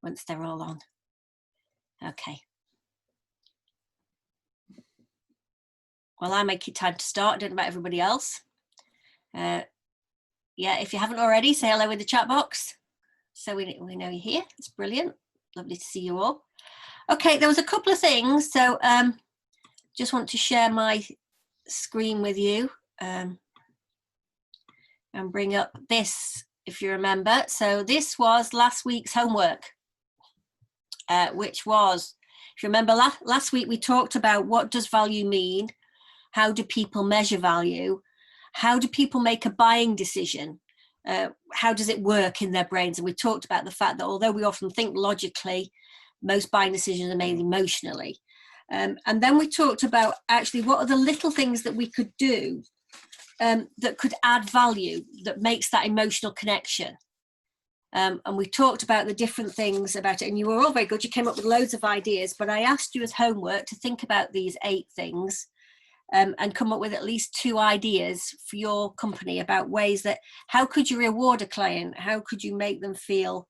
once they're all on. Okay. Well, I make it time to start. I don't know about everybody else. Yeah, if you haven't already, say hello in the chat box. So we know you're here. It's brilliant. Lovely to see you all. Okay, there was a couple of things. So just want to share my screen with you and bring up this, if you remember. So this was last week's homework, which was, if you remember, last week we talked about what does value mean? How do people measure value? How do people make a buying decision? How does it work in their brains? And we talked about the fact that although we often think logically, most buying decisions are made emotionally. And then we talked about actually what are the little things that we could do that could add value, that makes that emotional connection. And we talked about the different things about it, and you were all very good. You came up with loads of ideas, but I asked you as homework to think about these 8 things and come up with at least 2 ideas for your company about ways that, how could you reward a client? How could you make them feel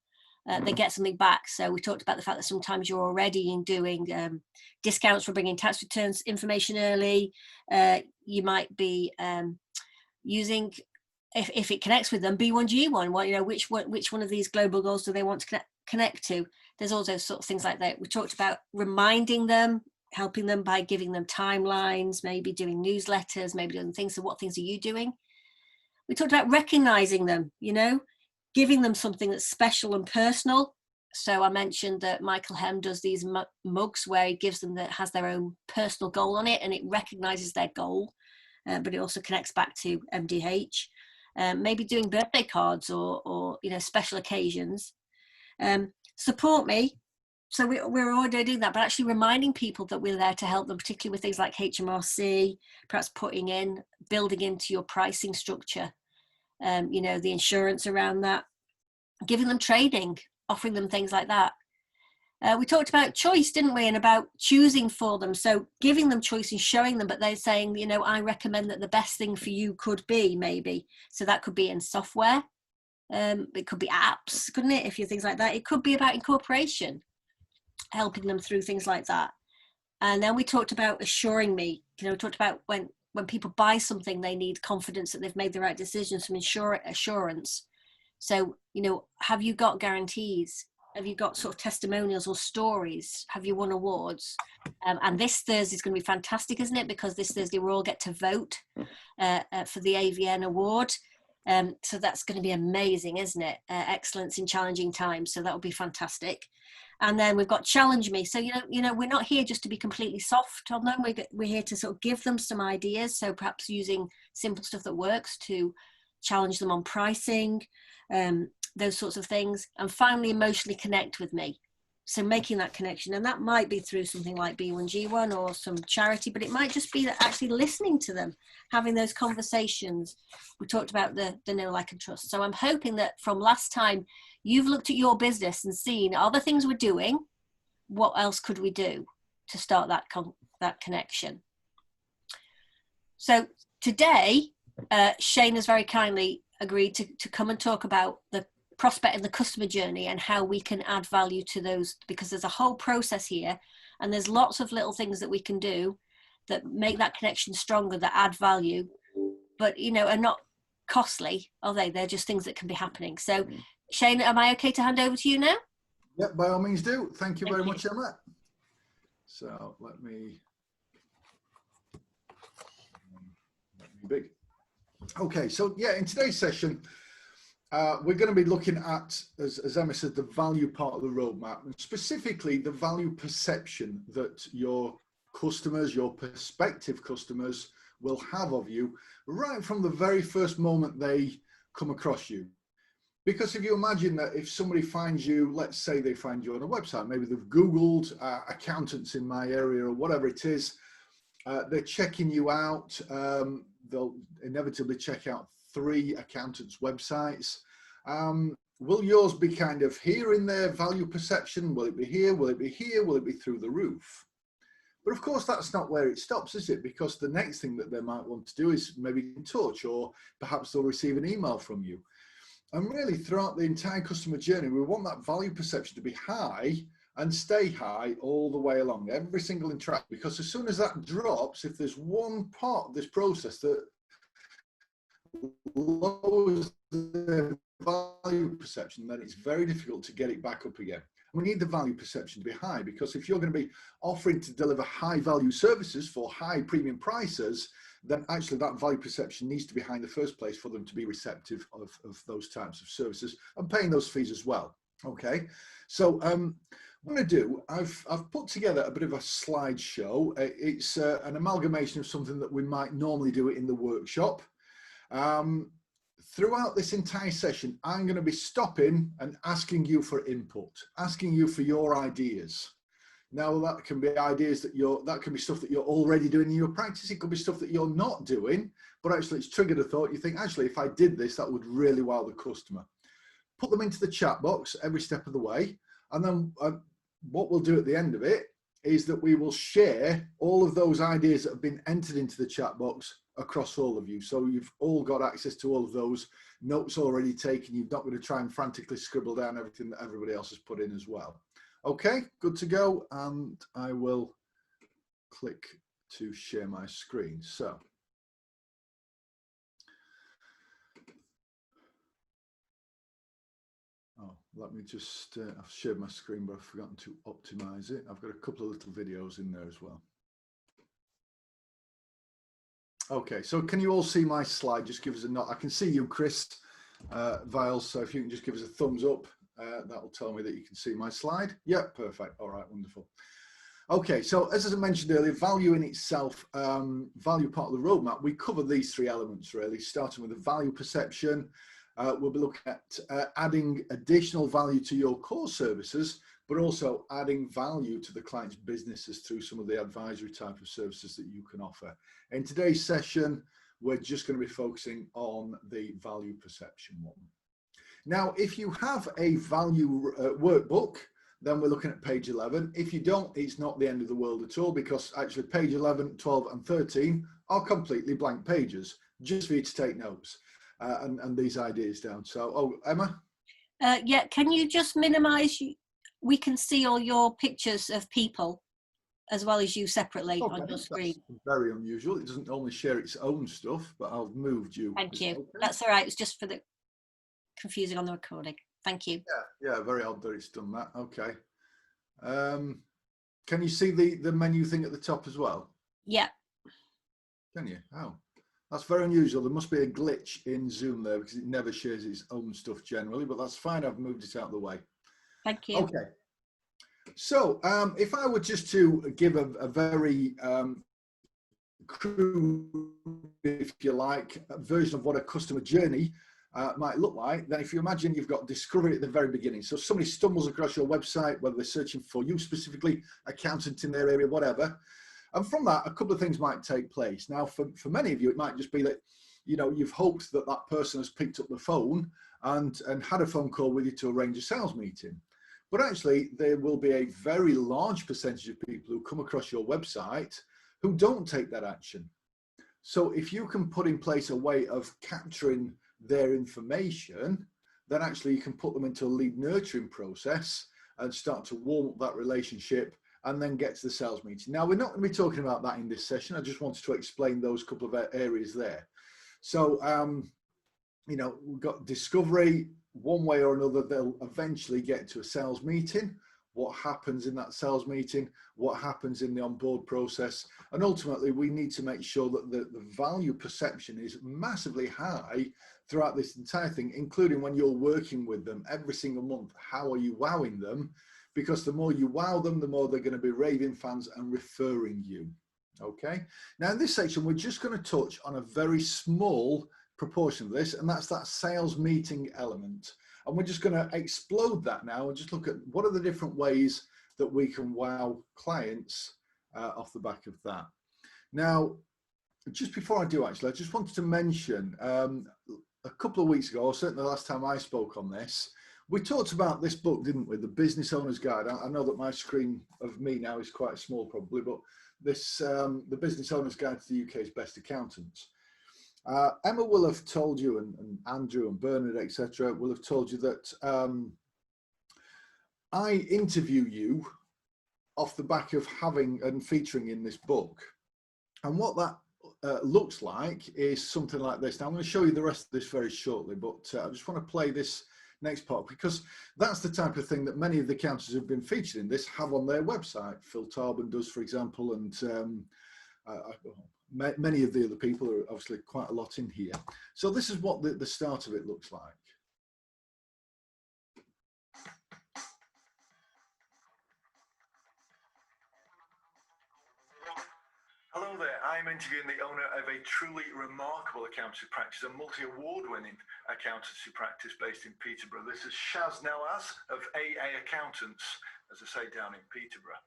they get something back? So we talked about the fact that sometimes you're already doing discounts for bringing tax returns information early. You might be using, if it connects with them, B1G1. Well, you know, which one of these global goals do they want to connect to? There's also sort of things like that. We talked about reminding them, helping them by giving them timelines, maybe doing newsletters, maybe doing things. So what things are you doing? We talked about recognizing them, you know, giving them something that's special and personal. So I mentioned that Michael Hem does these mugs where he gives them, that has their own personal goal on it, and it recognizes their goal, but it also connects back to MDH. Maybe doing birthday cards or you know, special occasions. Support me. So we're already doing that, but actually reminding people that we're there to help them, particularly with things like HMRC, perhaps building into your pricing structure, you know, the insurance around that, giving them training, offering them things like that. We talked about choice, didn't we? And about choosing for them. So giving them choice and showing them, but they're saying, you know, I recommend that the best thing for you could be maybe. So that could be in software. It could be apps, couldn't it? If you're things like that, it could be about incorporation, helping them through things like that. And then we talked about assuring me, you know, we talked about when people buy something, they need confidence that they've made the right decisions, some assurance. So, you know, have you got guarantees? Have you got sort of testimonials or stories? Have you won awards? And this Thursday is going to be fantastic, isn't it? Because this Thursday we all get to vote for the AVN award. So that's going to be amazing, isn't it? Excellence in challenging times. So that will be fantastic. And then we've got challenge me. So, you know, we're not here just to be completely soft on them. We're here to sort of give them some ideas. So perhaps using simple stuff that works to challenge them on pricing, those sorts of things. And finally, emotionally connect with me. So making that connection, and that might be through something like B1G1 or some charity, but it might just be that actually listening to them, having those conversations. We talked about the know, like, and trust. So I'm hoping that from last time, you've looked at your business and seen, are the things we're doing, what else could we do to start that connection? So today, Shane has very kindly agreed to come and talk about the prospect and the customer journey and how we can add value to those, because there's a whole process here and there's lots of little things that we can do that make that connection stronger, that add value, but, you know, are not costly, are they? They're just things that can be happening. So Shane, am I okay to hand over to you now? Yeah, by all means do. Thank you very much, Emma. So let me big. Okay, so yeah, in today's session, we're going to be looking at, as Emma said, the value part of the roadmap, and specifically the value perception that your customers, your prospective customers, will have of you right from the very first moment they come across you. Because if you imagine that if somebody finds you, let's say they find you on a website, maybe they've Googled accountants in my area or whatever it is, they're checking you out, they'll inevitably check out 3 accountants' websites. Will yours be kind of here in their value perception? Will it be here? Will it be here? Will it be through the roof? But of course, that's not where it stops, is it? Because the next thing that they might want to do is maybe get in touch, or perhaps they'll receive an email from you. And really throughout the entire customer journey, we want that value perception to be high and stay high all the way along, every single interaction, because as soon as that drops, if there's one part of this process that lowers the value perception, then it's very difficult to get it back up again. We need the value perception to be high, because if you're going to be offering to deliver high value services for high premium prices, then actually that value perception needs to be high in the first place for them to be receptive of those types of services and paying those fees as well. Okay, so what I'm going to do, I've put together a bit of a slideshow. It's an amalgamation of something that we might normally do in the workshop. Throughout this entire session, I'm going to be stopping and asking you for input, asking you for your ideas. Now that can be ideas that can be stuff that you're already doing in your practice. It could be stuff that you're not doing, but actually it's triggered a thought. You think, actually, if I did this, that would really wow the customer. Put them into the chat box every step of the way. And then what we'll do at the end of it is that we will share all of those ideas that have been entered into the chat box across all of you. So you've all got access to all of those notes already taken. You're not going to try and frantically scribble down everything that everybody else has put in as well. Okay, good to go. And I will click to share my screen. So let me just, I've shared my screen, but I've forgotten to optimize it. I've got a couple of little videos in there as well. Okay, so can you all see my slide? Just give us a nod. I can see you, Chris Viles, so if you can just give us a thumbs up, that'll tell me that you can see my slide. Yeah, perfect. All right, wonderful. Okay, so as I mentioned earlier, value in itself, value part of the roadmap, we cover these three elements really, starting with the value perception. We'll be looking at adding additional value to your core services, but also adding value to the client's businesses through some of the advisory type of services that you can offer. In today's session, we're just going to be focusing on the value perception one. Now, if you have a value workbook, then we're looking at page 11. If you don't, it's not the end of the world at all, because actually page 11, 12 and 13 are completely blank pages, just for you to take notes and these ideas down. So, oh, Emma? Yeah, can you just minimize? We can see all your pictures of people as well as you separately on your screen. That's very unusual. It doesn't normally share its own stuff, but I've moved you. Thank you. Okay? That's all right. It's just for the confusing on the recording. Thank you. Yeah, very odd that it's done that. Okay. Can you see the menu thing at the top as well? Yeah. Can you? Oh, that's very unusual. There must be a glitch in Zoom there, because it never shares its own stuff generally, but that's fine. I've moved it out of the way. Thank you. Okay. So if I were just to give a very crude, if you like, version of what a customer journey might look like, then if you imagine you've got discovery at the very beginning. So somebody stumbles across your website, whether they're searching for you specifically, accountant in their area, whatever. And from that, a couple of things might take place. Now, for many of you, it might just be that, you know, you've hoped that that person has picked up the phone and had a phone call with you to arrange a sales meeting. But actually, there will be a very large percentage of people who come across your website who don't take that action. So if you can put in place a way of capturing their information, then actually you can put them into a lead nurturing process and start to warm up that relationship and then get to the sales meeting. Now, we're not going to be talking about that in this session. I just wanted to explain those couple of areas there. So, you know, we've got discovery. One way or another, they'll eventually get to a sales meeting. What happens in that sales meeting, what happens in the onboard process, and ultimately we need to make sure that the value perception is massively high throughout this entire thing, including when you're working with them every single month. How are you wowing them? Because the more you wow them, the more they're going to be raving fans and referring you. Okay, now in this section we're just going to touch on a very small proportion of this, and that's that sales meeting element. And we're just going to explode that now and just look at what are the different ways that we can wow clients off the back of that. Now, just before I do, actually, I just wanted to mention a couple of weeks ago, or certainly the last time I spoke on this, we talked about this book, didn't we? The Business Owner's Guide. I know that my screen of me now is quite small probably, but this, the Business Owner's Guide to the UK's Best Accountants. Emma will have told you, and Andrew and Bernard, etc., will have told you that I interview you off the back of having and featuring in this book. And what that looks like is something like this. Now, I'm going to show you the rest of this very shortly, but I just want to play this next part because that's the type of thing that many of the accountants who've been featured in this have on their website. Phil Tarbin does, for example, and many of the other people are obviously quite a lot in here. So this is what the start of it looks like. Hello there, I'm interviewing the owner of a truly remarkable accountancy practice, a multi-award-winning accountancy practice based in Peterborough. This is Shaz Nawaz of AA Accountants, as I say, down in Peterborough.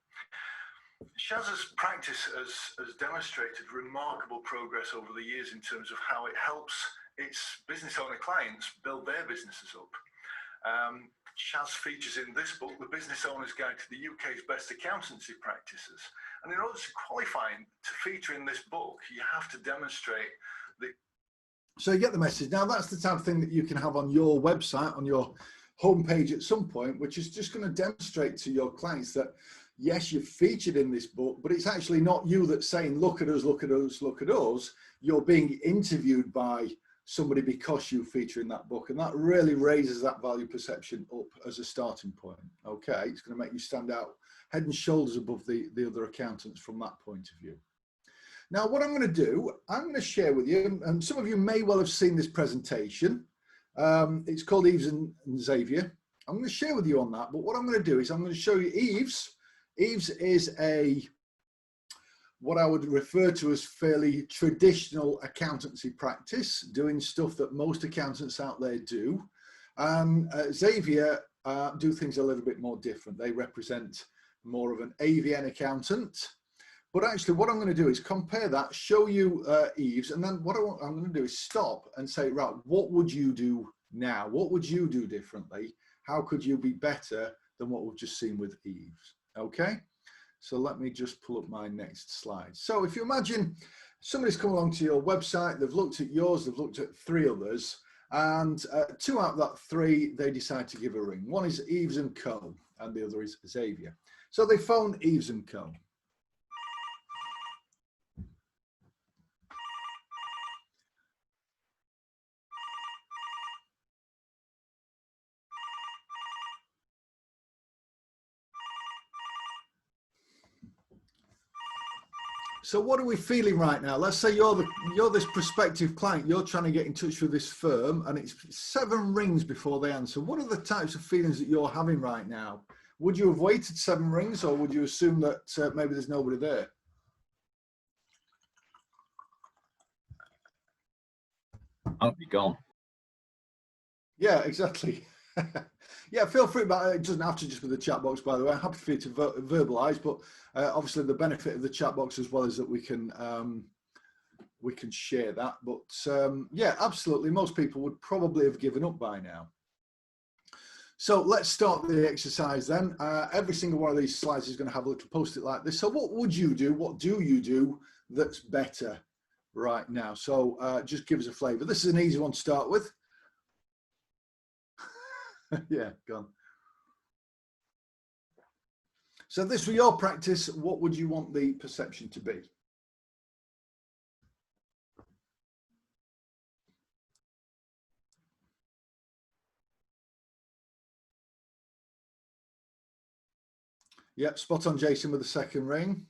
Shaz's practice has demonstrated remarkable progress over the years in terms of how it helps its business owner clients build their businesses up. Shaz features in this book the Business Owner's Guide to the UK's Best Accountancy Practices. And in order to qualify to feature in this book, you have to demonstrate the... So you get the message. Now that's the type of thing that you can have on your website, on your homepage at some point, which is just going to demonstrate to your clients that, yes, you've featured in this book, but it's actually not you that's saying, look at us, look at us, look at us. You're being interviewed by somebody because you feature in that book. And that really raises that value perception up as a starting point. Okay, it's going to make you stand out head and shoulders above the other accountants from that point of view. Now, what I'm going to do, I'm going to share with you, and some of you may well have seen this presentation. It's called Eves and Xavier. I'm going to share with you on that, but what I'm going to do is I'm going to show you Eves. Eves is what I would refer to as fairly traditional accountancy practice, doing stuff that most accountants out there do. And Xavier do things a little bit more different. They represent more of an AVN accountant. But actually what I'm going to do is compare that, show you Eves, and then what I'm going to do is stop and say, right, what would you do now? What would you do differently? How could you be better than what we've just seen with Eves? Okay, so let me just pull up my next slide. So if you imagine somebody's come along to your website, they've looked at yours, they've looked at 3 others, and 2 out of that 3, they decide to give a ring. One is Eves and Co, and the other is Xavier. So they phone Eves and Co. So what are we feeling right now? Let's say you're this prospective client, you're trying to get in touch with this firm, and it's 7 rings before they answer. What are the types of feelings that you're having right now? Would you have waited 7 rings, or would you assume that maybe there's nobody there? I'll be gone. Yeah, exactly. Yeah, feel free, but it doesn't have to just be the chat box, by the way. I'm happy for you to verbalise, but obviously the benefit of the chat box as well is that we can share that. But yeah, absolutely, most people would probably have given up by now. So let's start the exercise then. Every single one of these slides is going to have a little post-it like this. So what would you do? What do you do that's better right now? So just give us a flavour. This is an easy one to start with. Yeah, go on. So this for your practice, what would you want the perception to be? Yep, spot on, Jason, with the 2nd ring.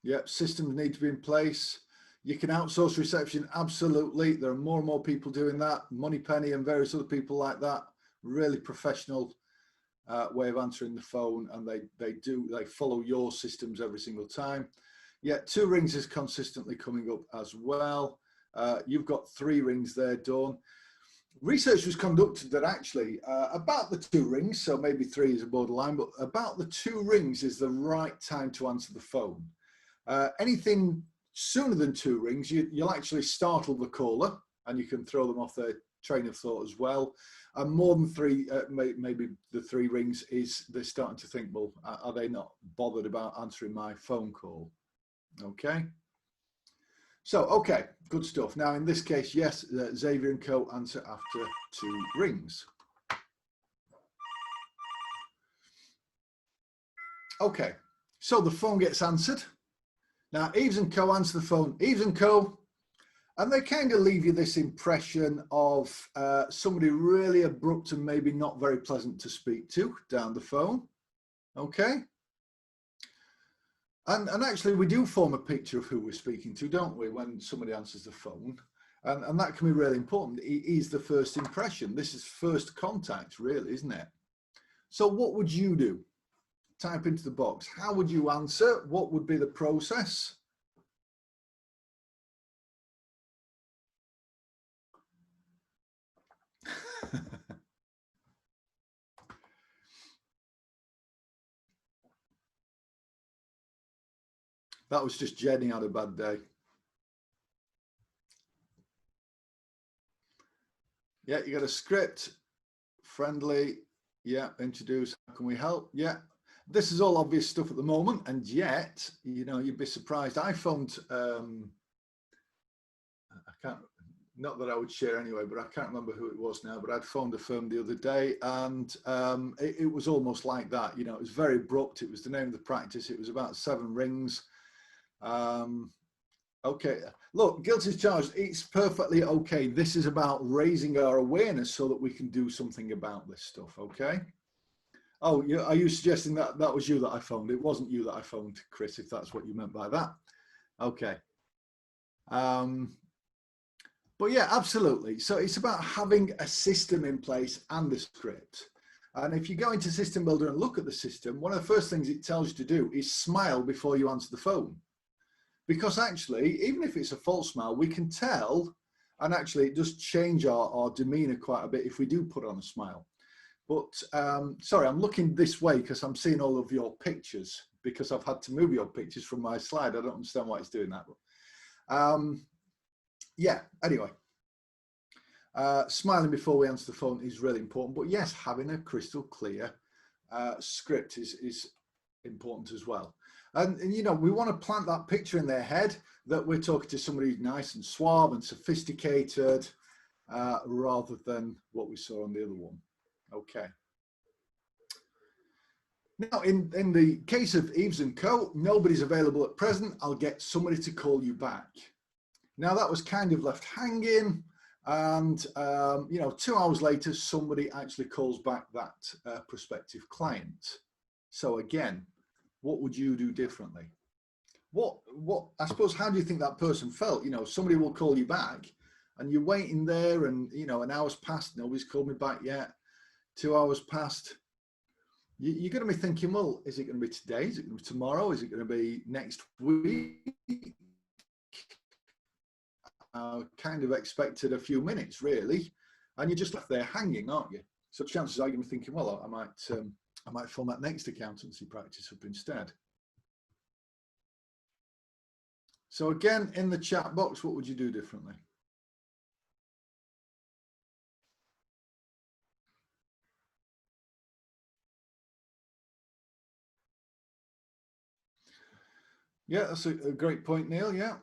Yep, systems need to be in place. You can outsource reception, absolutely. There are more and more people doing that. Moneypenny and various other people like that. Really professional way of answering the phone, and they follow your systems every single time. Yeah, 2 rings is consistently coming up as well. You've got 3 rings there, Dawn. Research was conducted that actually about the 2 rings, so maybe 3 is a borderline, but about the 2 rings is the right time to answer the phone. Anything sooner than 2 rings, you'll actually startle the caller and you can throw them off their train of thought as well. And more than 3, maybe the 3 rings is they're starting to think, well, are they not bothered about answering my phone call? Okay. So, okay, good stuff. Now, in this case, yes, Xavier and Co answer after 2 rings. Okay, so the phone gets answered. Now, Eves and Co answer the phone. Eves and Co, and they kind of leave you this impression of somebody really abrupt and maybe not very pleasant to speak to down the phone. Okay. And actually, we do form a picture of who we're speaking to, don't we, when somebody answers the phone? And that can be really important. It is the first impression. This is first contact, really, isn't it? So what would you do? Type into the box. How would you answer? What would be the process? That was just Jenny had a bad day. Yeah, you got a script, friendly, yeah, introduce, how can we help? Yeah, this is all obvious stuff at the moment, and yet, you know, you'd be surprised. I phoned, I can't, not that I would share anyway, but I can't remember who it was now, but I'd phoned a firm the other day, and it was almost like that. You know, it was very abrupt. It was the name of the practice. It was about 7 rings. Okay, look, guilty as charged. It's perfectly okay. This is about raising our awareness so that we can do something about this stuff, okay? Oh, are you suggesting that that was you that I phoned? It wasn't you that I phoned, Chris, if that's what you meant by that. Okay. But yeah, absolutely. So it's about having a system in place and a script. And if you go into System Builder and look at the system, one of the first things it tells you to do is smile before you answer the phone. Because actually, even if it's a false smile, we can tell, and actually it does change our demeanor quite a bit if we do put on a smile. But sorry, I'm looking this way because I'm seeing all of your pictures, because I've had to move your pictures from my slide. I don't understand why it's doing that. Yeah, anyway. Smiling before we answer the phone is really important. But yes, having a crystal clear script is important as well. And you know, we want to plant that picture in their head that we're talking to somebody who's nice and suave and sophisticated, rather than what we saw on the other one. Okay. Now, in the case of Eves and Co, nobody's available at present. I'll get somebody to call you back. Now, that was kind of left hanging. And, you know, 2 hours later, somebody actually calls back that prospective client. So again, what would you do differently? I suppose, how do you think that person felt? You know, somebody will call you back and you're waiting there and, you know, an hour's passed, nobody's called me back yet. 2 hours passed. You're going to be thinking, well, is it going to be today? Is it going to be tomorrow? Is it going to be next week? Kind of expected a few minutes, really. And you're just left there hanging, aren't you? So chances are you're going to be thinking, well, I might phone that next accountancy practice up instead. So again, in the chat box, what would you do differently? Yeah, that's a great point, Neil. Yeah.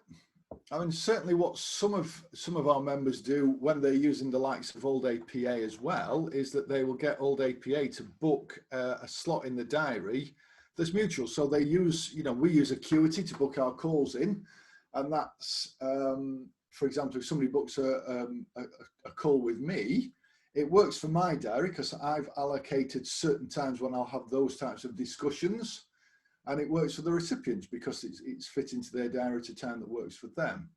I mean, certainly what some of our members do when they're using the likes of All Day PA as well is that they will get All Day PA to book a slot in the diary that's mutual. So they use, you know, we use Acuity to book our calls in, and that's, for example, if somebody books a call with me, it works for my diary because I've allocated certain times when I'll have those types of discussions. And it works for the recipients because it's fit into their diary at a time that works for them.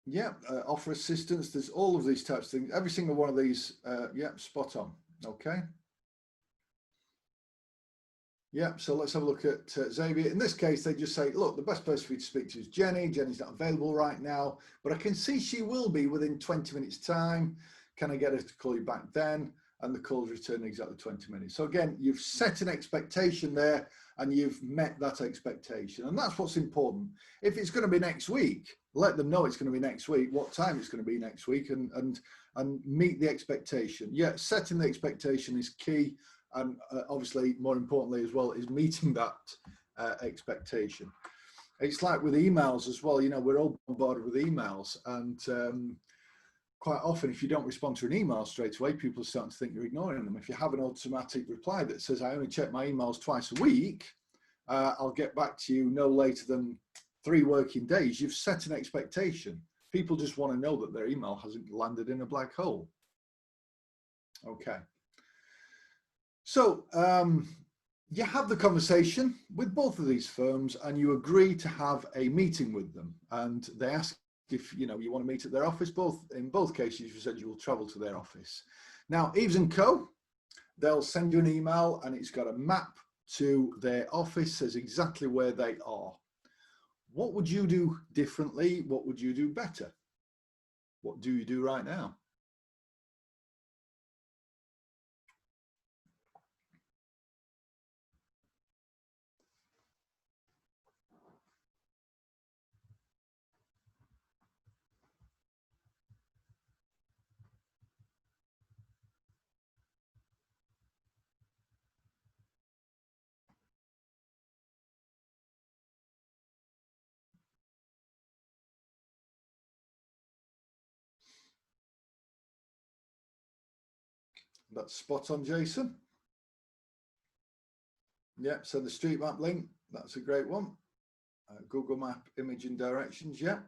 Yeah, offer assistance. There's all of these types of things. Every single one of these, yeah, spot on. Okay. Yeah, so let's have a look at Xavier. In this case, they just say, look, the best person for you to speak to is Jenny. Jenny's not available right now, but I can see she will be within 20 minutes time. Can I get her to call you back then? And the call's return in exactly 20 minutes. So again, you've set an expectation there and you've met that expectation. And that's what's important. If it's going to be next week, let them know it's going to be next week, what time it's going to be next week, and meet the expectation. Yeah, setting the expectation is key. And obviously, more importantly as well, is meeting that expectation. It's like with emails as well. You know, we're all bombarded with emails, and quite often, if you don't respond to an email straight away, people are starting to think you're ignoring them. If you have an automatic reply that says, I only check my emails twice a week, I'll get back to you no later than 3 working days, you've set an expectation. People just want to know that their email hasn't landed in a black hole. Okay. So you have the conversation with both of these firms and you agree to have a meeting with them, and they ask if you want to meet at their office. In both cases you said you will travel to their office. Now Eves and Co, they'll send you an email and it's got a map to their office, says exactly where they are. What would you do differently? What would you do better? What do you do right now? That's spot on, Jason. Yeah, so the street map link, that's a great one. Google Map image and directions, yeah.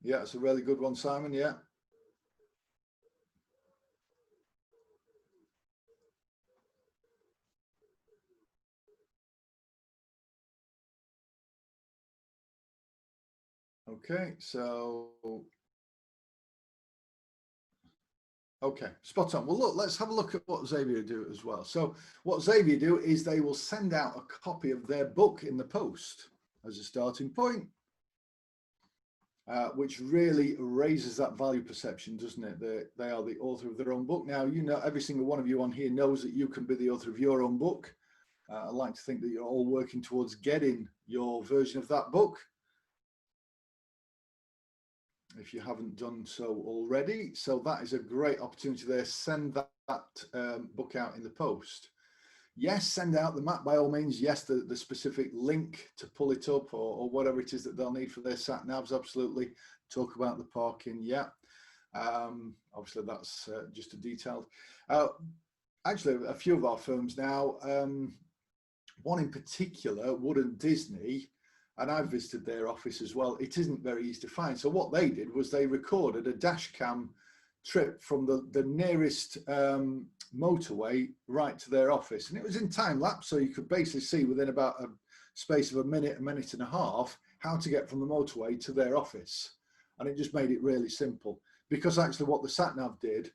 Yeah, it's a really good one, Simon, yeah. Okay, so okay, spot on. Well, look, let's have a look at what Xavier do as well. So what Xavier do is they will send out a copy of their book in the post as a starting point, which really raises that value perception, doesn't it? They are the author of their own book. Now, you know, every single one of you on here knows that you can be the author of your own book. I like to think that you're all working towards getting your version of that book, if you haven't done so already. So that is a great opportunity there. Send that book out in the post. Yes, send out the map by all means. Yes, the specific link to pull it up or whatever it is that they'll need for their sat navs. Absolutely. Talk about the parking. Yeah. Obviously that's just a detailed. Actually, a few of our firms now, one in particular, Wood and Disney, and I've visited their office as well. It isn't very easy to find. So what they did was they recorded a dash cam trip from the nearest motorway right to their office. And it was in time lapse. So you could basically see within about a space of a minute and a half, how to get from the motorway to their office. And it just made it really simple, because actually what the sat nav did,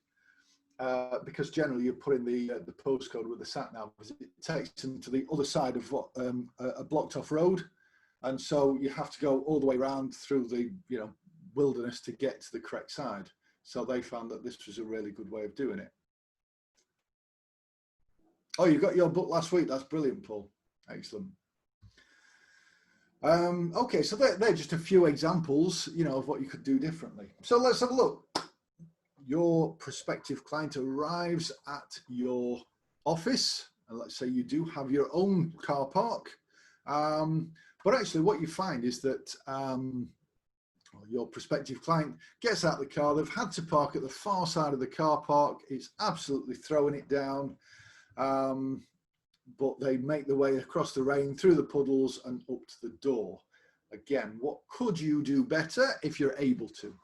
because generally you put in the postcode with the sat nav, it takes them to the other side of what a blocked off road. And so you have to go all the way around through the wilderness to get to the correct side. So they found that this was a really good way of doing it. Oh, you got your book last week. That's brilliant, Paul. Excellent. Okay, so they're just a few examples, of what you could do differently. So let's have a look. Your prospective client arrives at your office, and let's say you do have your own car park. But actually what you find is that your prospective client gets out of the car. They've had to park at the far side of the car park. It's absolutely throwing it down. But they make their way across the rain, through the puddles and up to the door. Again, what could you do better if you're able to?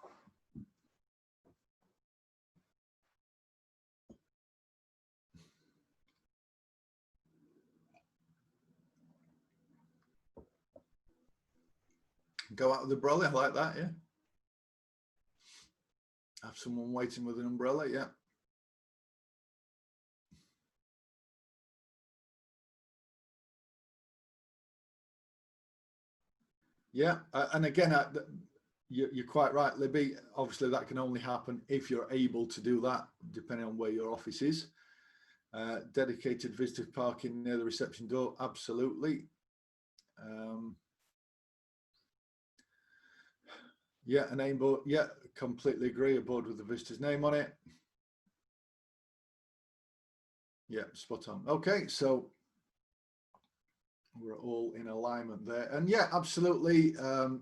Go out with the umbrella, I like that, yeah. Have someone waiting with an umbrella, yeah. Yeah, and again, you're quite right, Libby. Obviously, that can only happen if you're able to do that, depending on where your office is. Dedicated visitor parking near the reception door, absolutely. Yeah, a name board. Yeah, completely agree. A board with the visitor's name on it. Yeah, spot on. Okay, so we're all in alignment there, and yeah, absolutely.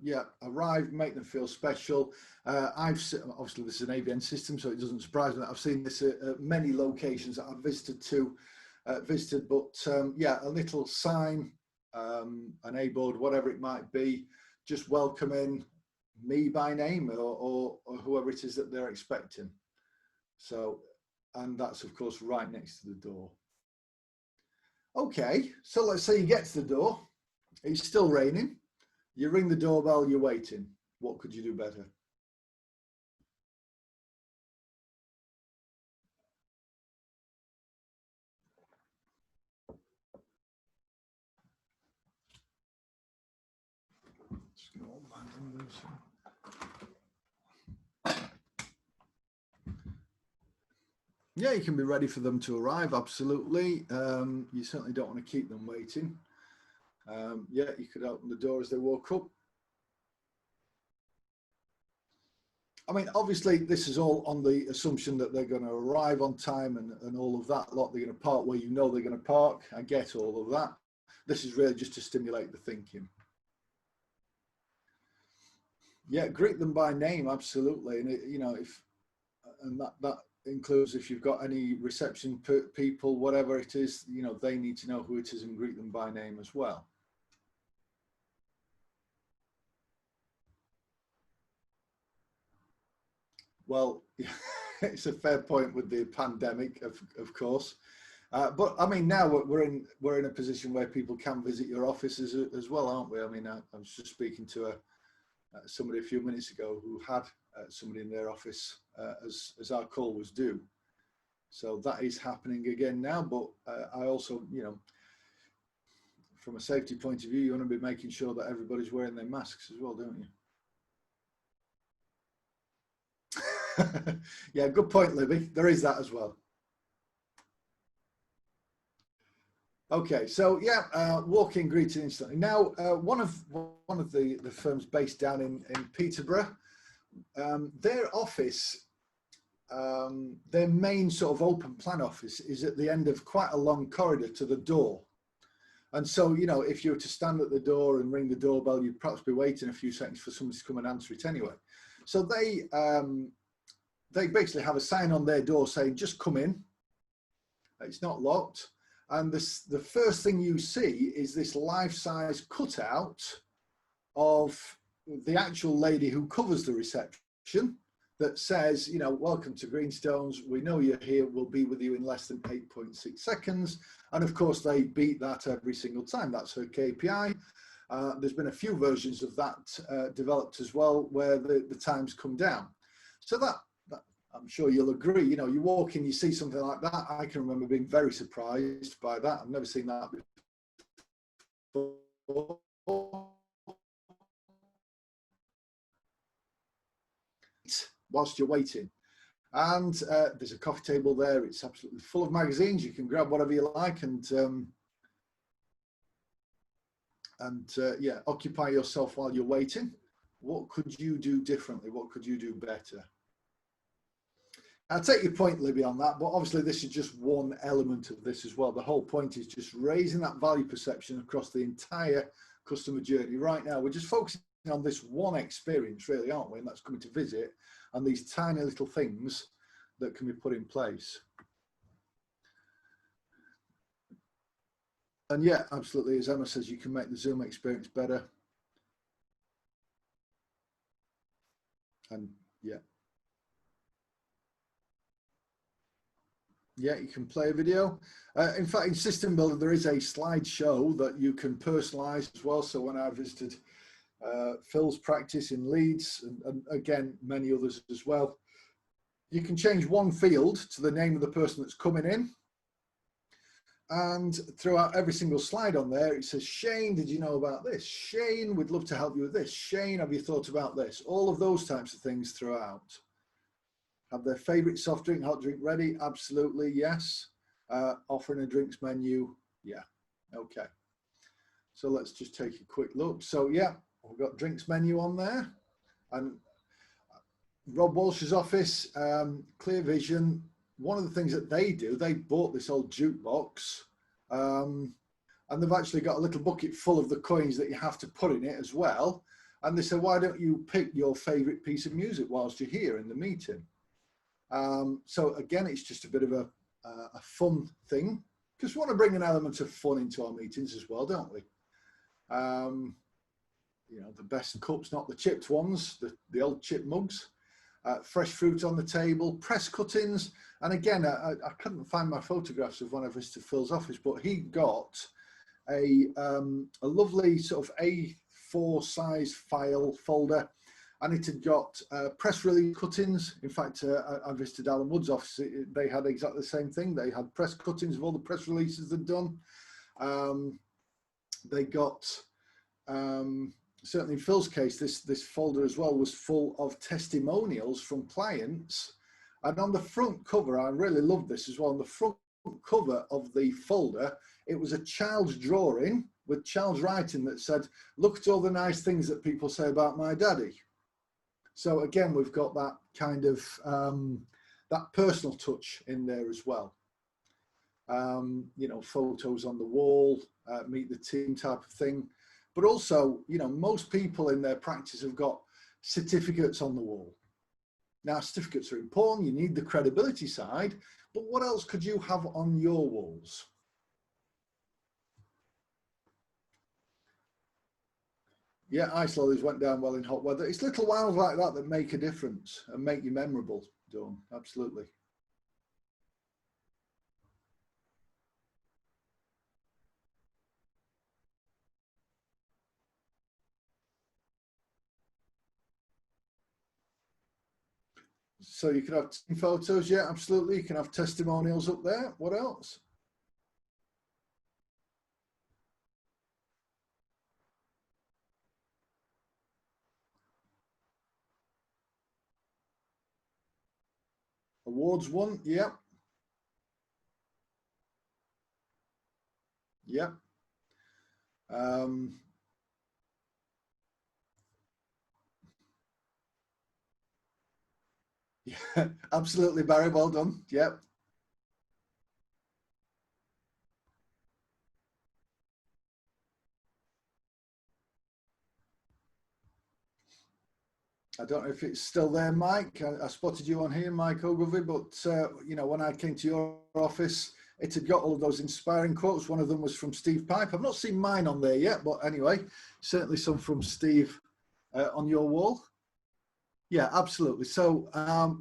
Yeah, arrive, make them feel special. Obviously this is an AVN system, so it doesn't surprise me that I've seen this at many locations that I've visited. But yeah, a little sign, an A board, whatever it might be, just welcoming me by name or whoever it is that they're expecting. So, and that's of course right next to the door. Okay, so let's say you get to the door, it's still raining, you ring the doorbell, you're waiting. What could you do better? Yeah, you can be ready for them to arrive, absolutely. You certainly don't want to keep them waiting. Yeah, you could open the door as they walk up. I mean, obviously, this is all on the assumption that they're going to arrive on time and all of that lot. They're going to park where you know they're going to park. I get all of that. This is really just to stimulate the thinking. Yeah, greet them by name, absolutely. And you know, that includes if you've got any reception people, whatever it is, you know, they need to know who it is and greet them by name as well. Well, it's a fair point with the pandemic, of course. But I mean, now we're in a position where people can visit your offices as well, aren't we? I mean, I was just speaking to somebody a few minutes ago who had somebody in their office as our call was due. So that is happening again now. But I also, you know, from a safety point of view, you want to be making sure that everybody's wearing their masks as well, don't you? Yeah, good point, Libby. There is that as well. Okay, so yeah, walk-in greeting instantly. Now, one of the firms based down in Peterborough, their office, their main sort of open plan office is at the end of quite a long corridor to the door. And so, you know, if you were to stand at the door and ring the doorbell, you'd perhaps be waiting a few seconds for somebody to come and answer it anyway. So they basically have a sign on their door saying, just come in. It's not locked. And the first thing you see is this life-size cutout of the actual lady who covers the reception that says, you know, welcome to Greenstones. We know you're here. We'll be with you in less than 8.6 seconds. And of course, they beat that every single time. That's her KPI. There's been a few versions of that developed as well, where the times come down. So that I'm sure you'll agree, you know, you walk in, you see something like that. I can remember being very surprised by that. I've never seen that before. Whilst you're waiting. And there's a coffee table there. It's absolutely full of magazines. You can grab whatever you like and yeah, occupy yourself while you're waiting. What could you do differently? What could you do better? I'll take your point, Libby, on that, but obviously this is just one element of this as well. The whole point is just raising that value perception across the entire customer journey. Right now, we're just focusing on this one experience, really, aren't we? And that's coming to visit, and these tiny little things that can be put in place. And yeah, absolutely, as Emma says, you can make the Zoom experience better. And yeah. Yeah, you can play a video. In fact, in System Builder, there is a slideshow that you can personalize as well. So when I visited Phil's practice in Leeds, and again, many others as well, you can change one field to the name of the person that's coming in. And throughout every single slide on there, it says, Shane, did you know about this? Shane, we'd love to help you with this. Shane, have you thought about this? All of those types of things throughout. Have their favorite soft drink, hot drink ready? Absolutely, yes. Offering a drinks menu, yeah, okay. So let's just take a quick look. So yeah, we've got drinks menu on there. And Rob Walsh's office, clear vision, one of the things that they do, they bought this old jukebox, and they've actually got a little bucket full of the coins that you have to put in it as well. And they said, why don't you pick your favorite piece of music whilst you're here in the meeting? So again, it's just a bit of a fun thing, because we want to bring an element of fun into our meetings as well, don't we? You know, the best cups, not the chipped ones, the old chip mugs, fresh fruit on the table, press cuttings. And again, I couldn't find my photographs of one of Mr. Phil's office, but he got a lovely sort of A4 size file folder, and it had got press release cuttings. In fact, I visited Alan Wood's office. They had exactly the same thing. They had press cuttings of all the press releases they'd done. They got, certainly in Phil's case, this folder as well was full of testimonials from clients. And on the front cover, I really loved this as well, on the front cover of the folder, it was a child's drawing with child's writing that said, look at all the nice things that people say about my daddy. So again, we've got that kind of, that personal touch in there as well. You know, photos on the wall, meet the team type of thing. But also, you know, most people in their practice have got certificates on the wall. Now, certificates are important. You need the credibility side, but what else could you have on your walls? Yeah, ice lollies went down well in hot weather. It's little wows like that that make a difference and make you memorable, Dawn. Absolutely. So you can have team photos, yeah, absolutely. You can have testimonials up there. What else? Awards won, yeah. Yeah. Yeah, absolutely, Barry, well done. Yep. I don't know if it's still there, Mike. I spotted you on here, Mike Ogilvie, but you know, when I came to your office, it had got all of those inspiring quotes. One of them was from Steve Pipe. I've not seen mine on there yet, but anyway, certainly some from Steve on your wall. Yeah, absolutely. So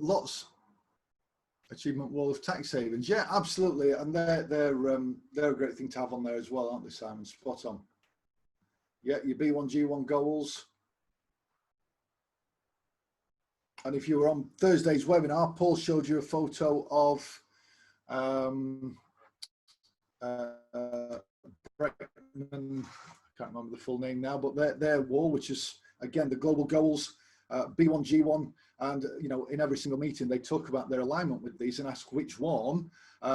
lots achievement wall of tax savings. Yeah, absolutely, and they're a great thing to have on there as well, aren't they, Simon? Spot on. Yeah, your B1G1 goals. And if you were on Thursday's webinar, Paul showed you a photo of Breckman, I can't remember the full name now, but their wall, which is, again, the global goals, B1G1. And, you know, in every single meeting, they talk about their alignment with these and ask which one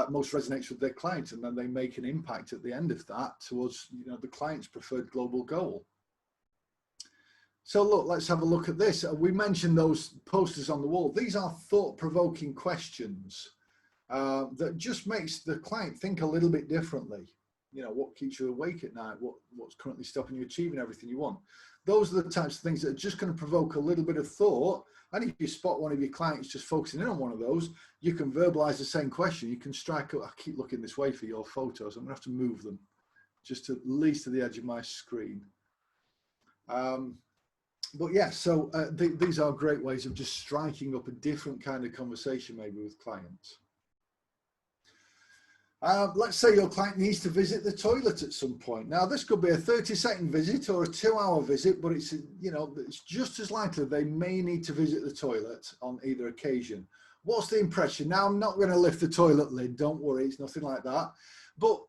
most resonates with their client. And then they make an impact at the end of that towards, you know, the client's preferred global goal. So look, let's have a look at this. We mentioned those posters on the wall. These are thought-provoking questions that just makes the client think a little bit differently. You know, what keeps you awake at night? What's currently stopping you achieving everything you want? Those are the types of things that are just going to provoke a little bit of thought. And if you spot one of your clients just focusing in on one of those, you can verbalize the same question. You can strike up. I keep looking this way for your photos. I'm going to have to move them just at least to the edge of my screen. But yeah, so these are great ways of just striking up a different kind of conversation maybe with clients. Let's say your client needs to visit the toilet at some point. Now, this could be a 30-second visit or a 2-hour visit, but it's, you know, it's just as likely they may need to visit the toilet on either occasion. What's the impression? Now, I'm not going to lift the toilet lid. Don't worry, it's nothing like that. But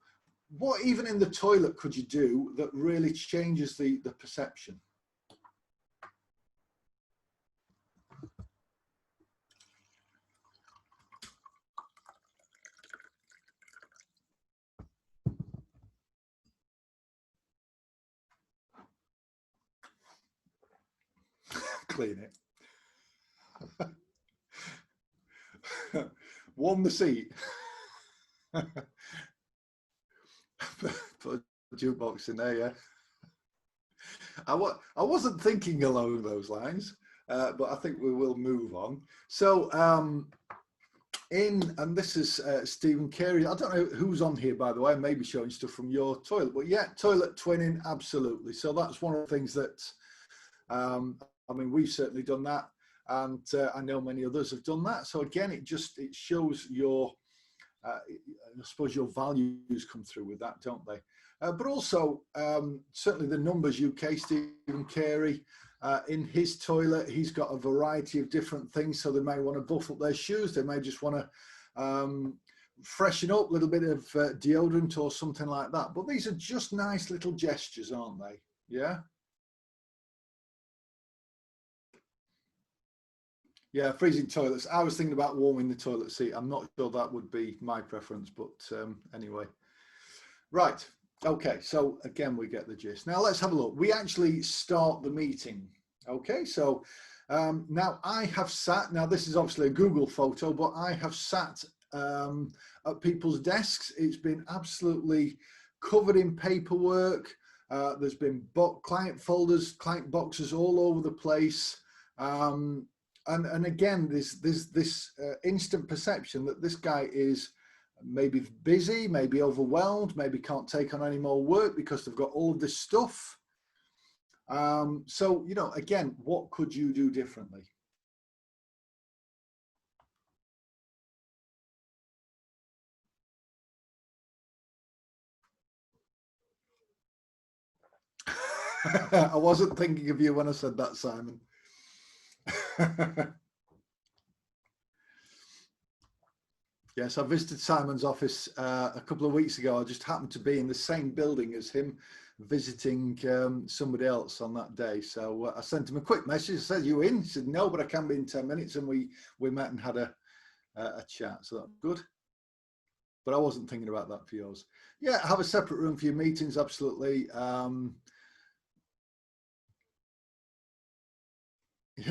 what even in the toilet could you do that really changes the perception? Clean it. Won the seat. Put a jukebox in there, yeah. I wasn't thinking along those lines, but I think we will move on. So, and this is Stephen Carey. I don't know who's on here, by the way. I may be showing stuff from your toilet, but yeah, toilet twinning, absolutely. So that's one of the things that, I mean, we've certainly done that, and I know many others have done that. So again, it shows your, I suppose your values come through with that, don't they? But also, certainly the Numbers UK, Stephen Carey, in his toilet, he's got a variety of different things. So they may want to buff up their shoes. They may just want to freshen up, a little bit of deodorant or something like that. But these are just nice little gestures, aren't they? Yeah. Yeah, freezing toilets. I was thinking about warming the toilet seat. I'm not sure that would be my preference, but anyway. Right. Okay, so again, we get the gist. Now let's have a look. We actually start the meeting. Okay, so now I have sat, now this is obviously a Google photo, but I have sat at people's desks. It's been absolutely covered in paperwork. There's been client folders, client boxes all over the place. And again, this instant perception that this guy is maybe busy, maybe overwhelmed, maybe can't take on any more work because they've got all of this stuff. So, you know, again, what could you do differently? I wasn't thinking of you when I said that, Simon. Yes, I visited Simon's office a couple of weeks ago. I just happened to be in the same building as him, visiting somebody else on that day. So I sent him a quick message. I said, "You in?" He said, "No, but I can be in 10 minutes." And we met and had a chat. So that's good. But I wasn't thinking about that for yours. Yeah, have a separate room for your meetings. Absolutely.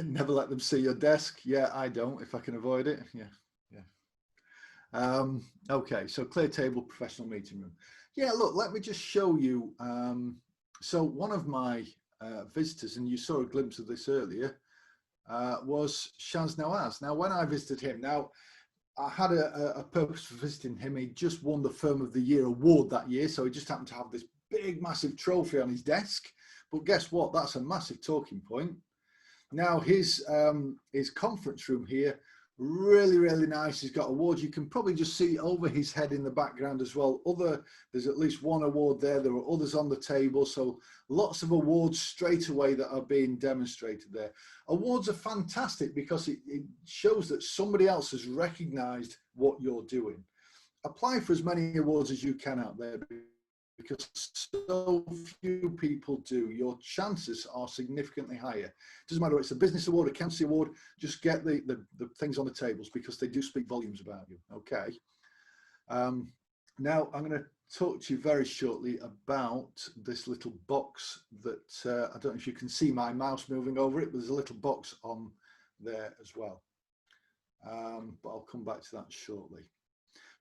Never let them see your desk. Yeah, I don't if I can avoid it. Yeah. Okay, so clear table, professional meeting room. Yeah, look, let me just show you. So one of my visitors, and you saw a glimpse of this earlier, was Shaz Nawaz. Now, when I visited him, now I had a purpose for visiting him. He just won the Firm of the Year award that year, so he just happened to have this big, massive trophy on his desk. But guess what? That's a massive talking point. Now, his conference room here, really, really nice. He's got awards. You can probably just see over his head in the background as well. There's at least one award there. There are others on the table. So lots of awards straight away that are being demonstrated there. Awards are fantastic because it shows that somebody else has recognized what you're doing. Apply for as many awards as you can out there, because so few people do. Your chances are significantly higher. Doesn't matter if it's a business award, a accountancy award, just get the things on the tables because they do speak volumes about you. Okay. Now I'm going to talk to you very shortly about this little box that I don't know if you can see my mouse moving over it, but there's a little box on there as well. But I'll come back to that shortly.